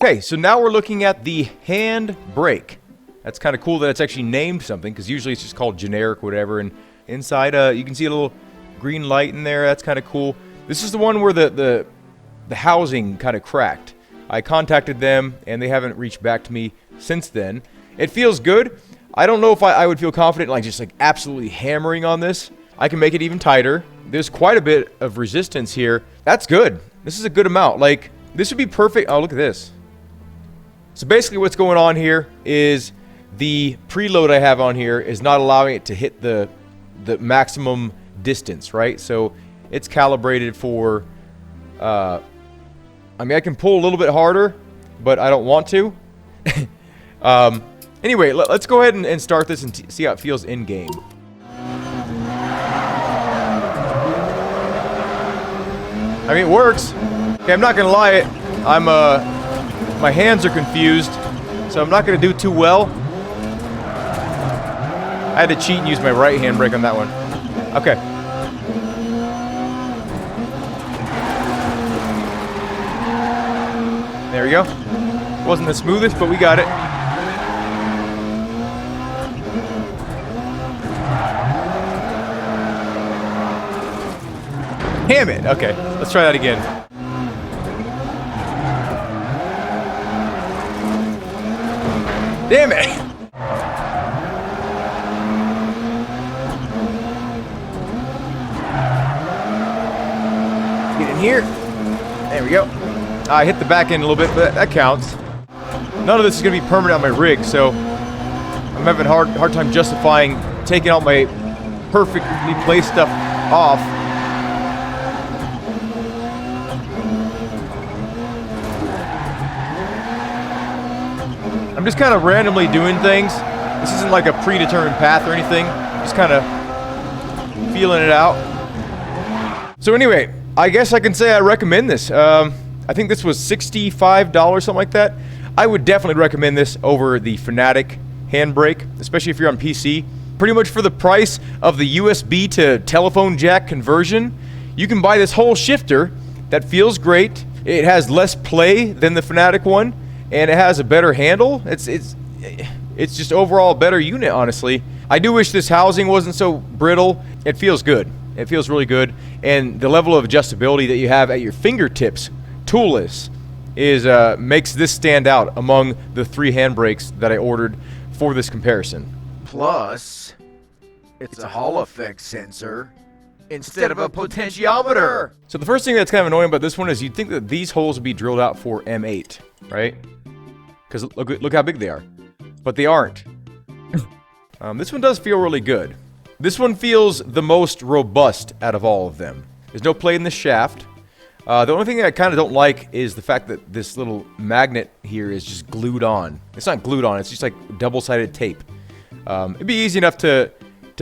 Okay, so now we're looking at the Handbrake. That's kind of cool that it's actually named something, because usually it's just called generic whatever. And inside, you can see a little green light in there. That's kind of cool. This is the one where the housing kind of cracked. I contacted them, and they haven't reached back to me since then. It feels good. I don't know if I would feel confident like just like absolutely hammering on this. I can make it even tighter. There's quite a bit of resistance here. That's good. This is a good amount. Like, this would be perfect. Oh, look at this. So basically what's going on here is the preload I have on here is not allowing it to hit the maximum distance, right? So it's calibrated for, I mean, I can pull a little bit harder, but I don't want to. Anyway, let's go ahead and start this and see how it feels in-game. I mean, it works. Okay, I'm not gonna lie, my hands are confused, so I'm not gonna do too well. I had to cheat and use my right handbrake on that one. Okay. There we go. Wasn't the smoothest, but we got it. Damn it! Okay, let's try that again. Damn it! Get in here. There we go. I hit the back end a little bit, but that counts. None of this is going to be permanent on my rig, so I'm having a hard time justifying taking all my perfectly placed stuff off. I'm just kind of randomly doing things. This isn't like a predetermined path or anything. Just kind of feeling it out. So anyway, I guess I can say I recommend this. I think this was $65, something like that. I would definitely recommend this over the Fanatic Handbrake, especially if you're on PC. Pretty much for the price of the USB to telephone jack conversion, you can buy this whole shifter that feels great. It has less play than the Fanatic one, and it has a better handle. It's just overall a better unit, honestly. I do wish this housing wasn't so brittle. It feels good. It feels really good. And the level of adjustability that you have at your fingertips, toolless, makes this stand out among the 3 handbrakes that I ordered for this comparison. Plus, it's a Hall effect sensor instead of a potentiometer. So the first thing that's kind of annoying about this one is you'd think that these holes would be drilled out for M8, right? Because look how big they are. But they aren't. This one does feel really good. This one feels the most robust out of all of them. There's no play in the shaft. The only thing that I kind of don't like is the fact that this little magnet here is just glued on. It's not glued on, it's just like double-sided tape. It'd be easy enough to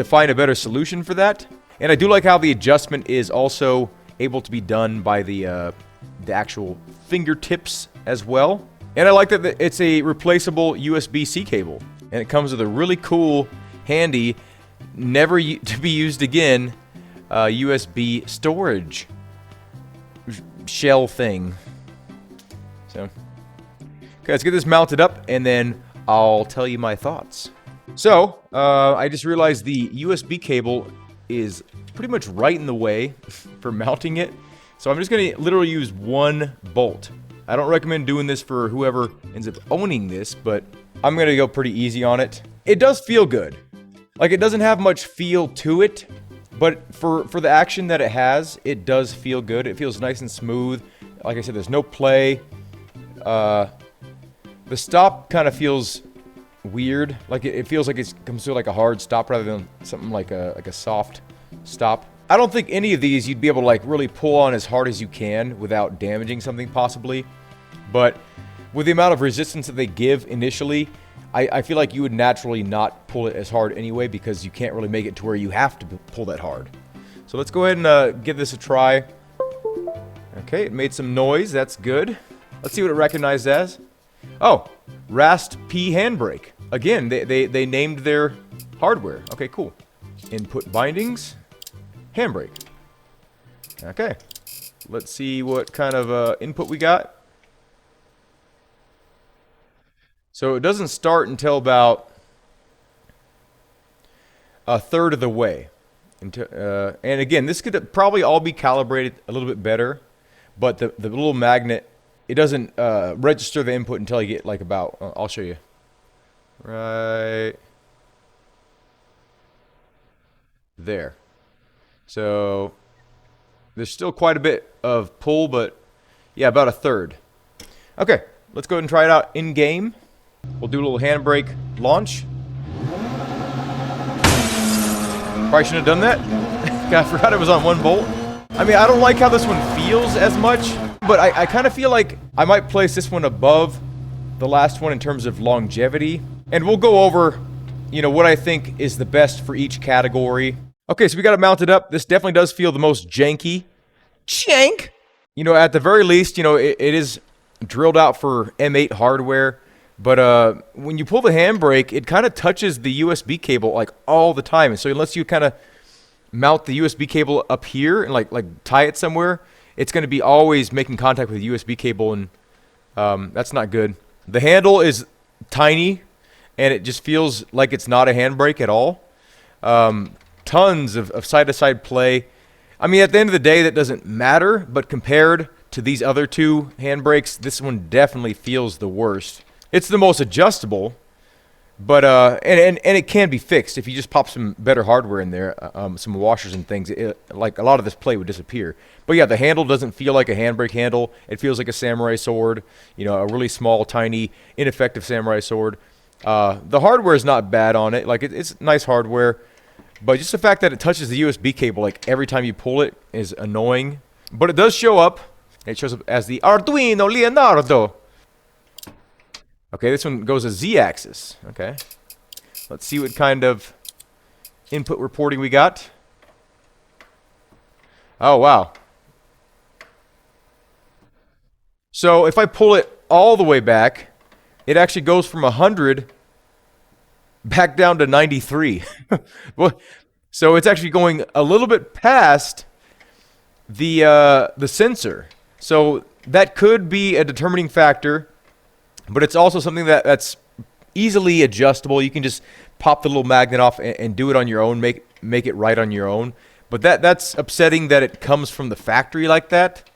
find a better solution for that. And I do like how the adjustment is also able to be done by the actual fingertips as well. And I like that it's a replaceable USB-C cable. And it comes with a really cool, handy, never to be used again, USB storage shell thing. So, okay, let's get this mounted up, and then I'll tell you my thoughts. So, I just realized the USB cable is pretty much right in the way for mounting it. So I'm just going to literally use one bolt. I don't recommend doing this for whoever ends up owning this, but I'm going to go pretty easy on it. It does feel good. Like, it doesn't have much feel to it, but for the action that it has, it does feel good. It feels nice and smooth. Like I said, there's no play. The stop kind of feels weird. Like, it feels like it comes through like a hard stop rather than something like a soft stop. I don't think any of these you'd be able to like really pull on as hard as you can without damaging something possibly. But with the amount of resistance that they give initially, I feel like you would naturally not pull it as hard anyway because you can't really make it to where you have to pull that hard. So let's go ahead and give this a try. Okay, it made some noise. That's good. Let's see what it recognized as. Oh, Rast P Handbrake. Again, they named their hardware. Okay, cool. Input bindings. Handbrake. Okay. Let's see what kind of input we got. So it doesn't start until about a third of the way. And again, this could probably all be calibrated a little bit better, but the little magnet, it doesn't register the input until you get like about, I'll show you. Right there. So there's still quite a bit of pull, but yeah, about a third. Okay, let's go ahead and try it out in game. We'll do a little handbrake launch. Probably shouldn't have done that. I forgot it was on 1 bolt. I mean, I don't like how this one feels as much, but I kind of feel like I might place this one above the last one in terms of longevity. And we'll go over, you know, what I think is the best for each category. Okay, so we got it mounted up. This definitely does feel the most janky. Jank! You know, at the very least, you know, it is drilled out for M8 hardware. But when you pull the handbrake, it kind of touches the USB cable like all the time. And so unless you kind of mount the USB cable up here and like tie it somewhere, it's going to be always making contact with the USB cable, and that's not good. The handle is tiny, and it just feels like it's not a handbrake at all. Tons of side-to-side play. I mean, at the end of the day, that doesn't matter, but compared to these other two handbrakes, this one definitely feels the worst. It's the most adjustable, but and it can be fixed if you just pop some better hardware in there, some washers and things. Like a lot of this play would disappear. But yeah, the handle doesn't feel like a handbrake handle. It feels like a samurai sword. You know, a really small, tiny, ineffective samurai sword. The hardware is not bad on it. Like it's nice hardware, but just the fact that it touches the USB cable like every time you pull it is annoying. But it does show up. It shows up as the Arduino Leonardo. Okay, this one goes a Z-axis. Okay, let's see what kind of input reporting we got. Oh, wow. So if I pull it all the way back, it actually goes from 100 back down to 93. Well, so it's actually going a little bit past the sensor. So that could be a determining factor. But it's also something that's easily adjustable. You can just pop the little magnet off and do it on your own, make it right on your own. But that's upsetting that it comes from the factory like that.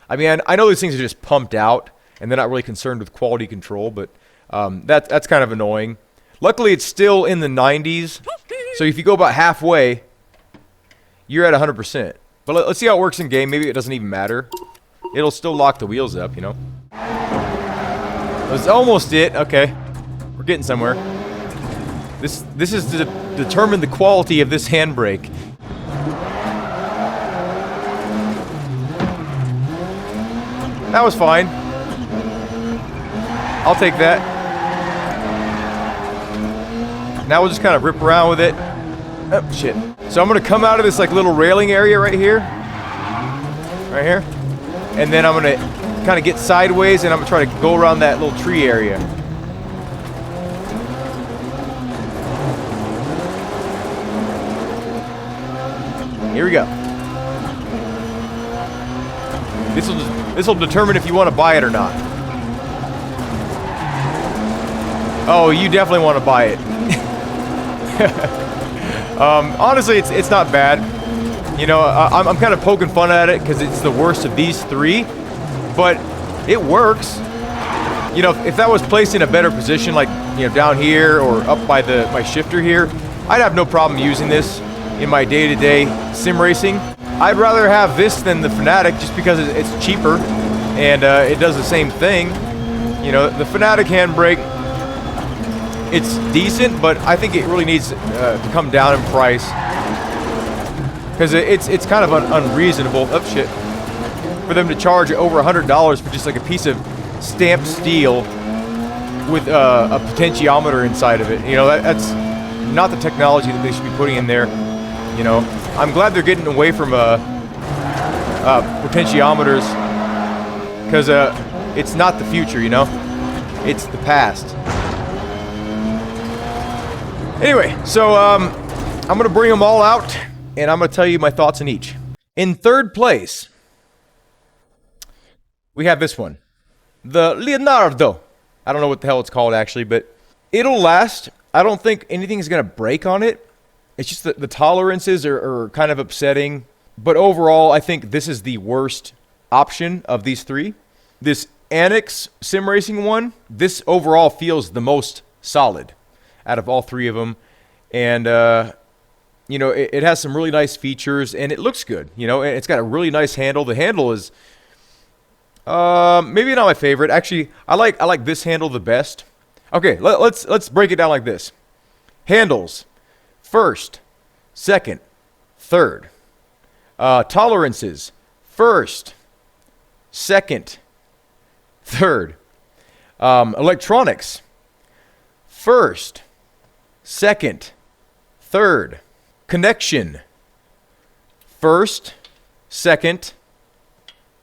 I mean, I know these things are just pumped out, and they're not really concerned with quality control, but that's kind of annoying. Luckily, it's still in the 90s, so if you go about halfway, you're at 100%. But let's see how it works in game. Maybe it doesn't even matter. It'll still lock the wheels up, you know. That's almost it. Okay, we're getting somewhere. This is to determine the quality of this handbrake. That was fine. I'll take that. Now we'll just kind of rip around with it. Oh, shit. So I'm gonna come out of this like little railing area right here. Right here. And then I'm gonna kind of get sideways, and I'm gonna try to go around that little tree area. Here we go. This will determine if you want to buy it or not. Oh, you definitely want to buy it. Honestly, it's not bad. You know, I'm kind of poking fun at it because it's the worst of these three. But it works. You know, if that was placed in a better position, like, you know, down here or up by my shifter here, I'd have no problem using this in my day-to-day sim racing. I'd rather have this than the Fanatic just because it's cheaper and it does the same thing. You know, the Fanatic handbrake, it's decent, but I think it really needs to come down in price because it's kind of unreasonable. Oh, shit. For them to charge over $100 for just like a piece of stamped steel with a potentiometer inside of it. You know, that's not the technology that they should be putting in there. You know, I'm glad they're getting away from potentiometers because it's not the future, you know, it's the past. Anyway, so I'm gonna bring them all out and I'm gonna tell you my thoughts on each. In third place, we have this one, the Leonardo. I don't know what the hell it's called actually, but it'll last. I don't think anything's going to break on it. It's just that the tolerances are kind of upsetting. But overall, I think this is the worst option of these three. This Annex sim racing one, this overall feels the most solid out of all three of them. And, you know, it has some really nice features, and it looks good. You know, it's got a really nice handle. The handle is maybe not my favorite. Actually, I like this handle the best. Okay, let's break it down like this. Handles: first, second, third. Tolerances: first, second, third. Electronics: first, second, third. Connection: first, second,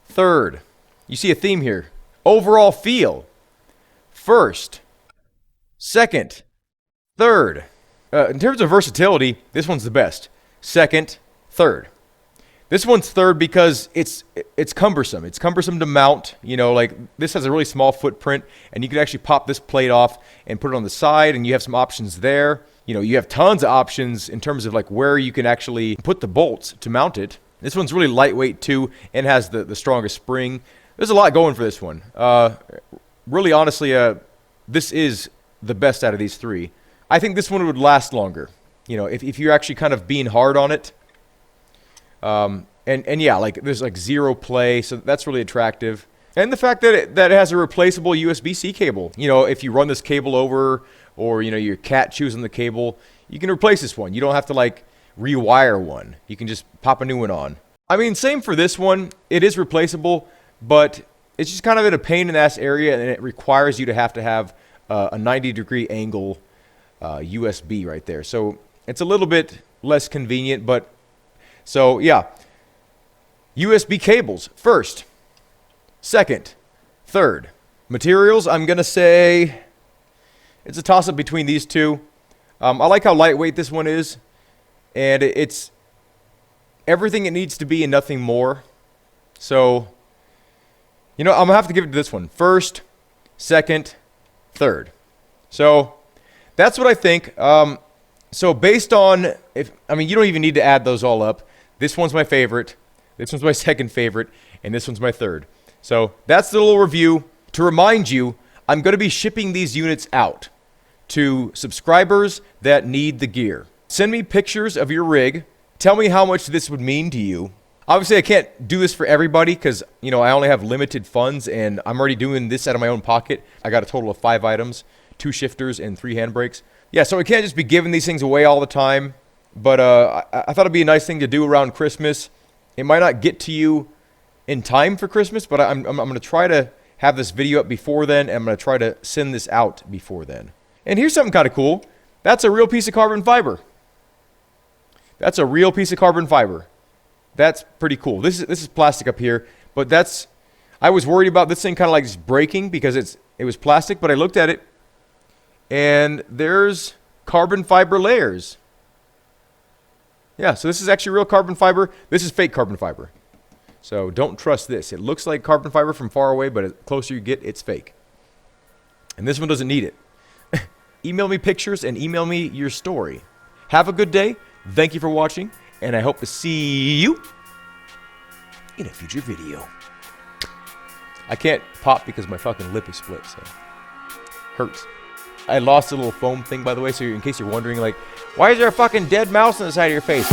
third. You see a theme here. Overall feel: first, second, third. In terms of versatility, this one's the best. Second, third. This one's third because it's cumbersome. It's cumbersome to mount. You know, like this has a really small footprint, and you can actually pop this plate off and put it on the side, and you have some options there. You know, you have tons of options in terms of like where you can actually put the bolts to mount it. This one's really lightweight too, and has the strongest spring. There's a lot going for this one. Really, honestly, this is the best out of these three. I think this one would last longer. You know, if you're actually kind of being hard on it. And yeah, like there's like zero play, so that's really attractive. And the fact that it has a replaceable USB-C cable. You know, if you run this cable over, or you know your cat chews on the cable, you can replace this one. You don't have to like rewire one. You can just pop a new one on. I mean, same for this one. It is replaceable, but it's just kind of in a pain in the ass area, and it requires you to have a 90-degree angle USB right there. So it's a little bit less convenient, but so yeah. USB cables: first, second, third. Materials, I'm gonna say it's a toss-up between these two. I like how lightweight this one is, and it's everything it needs to be and nothing more. So, you know, I'm gonna have to give it to this one. First, second, third. So that's what I think. So based on, you don't even need to add those all up. This one's my favorite. This one's my second favorite, and this one's my third. So that's the little review. To remind you, I'm going to be shipping these units out to subscribers that need the gear. Send me pictures of your rig. Tell me how much this would mean to you. Obviously, I can't do this for everybody because, you know, I only have limited funds, and I'm already doing this out of my own pocket. I got a total of 5 items, 2 shifters, and 3 handbrakes. Yeah, so I can't just be giving these things away all the time. But I thought it'd be a nice thing to do around Christmas. It might not get to you in time for Christmas, but I'm going to try to have this video up before then, and I'm going to try to send this out before then. And here's something kind of cool. That's a real piece of carbon fiber. That's a real piece of carbon fiber. That's pretty cool. This is plastic up here, but I was worried about this thing kind of like just breaking because it was plastic, but I looked at it, and there's carbon fiber layers. Yeah, so this is actually real carbon fiber. This is fake carbon fiber. So don't trust this. It looks like carbon fiber from far away, but the closer you get, it's fake. And this one doesn't need it. Email me pictures and email me your story. Have a good day. Thank you for watching, and I hope to see you in a future video. I can't pop because my fucking lip is split, so hurts. I lost a little foam thing, by the way, so in case you're wondering, like, why is there a fucking dead mouse on the side of your face?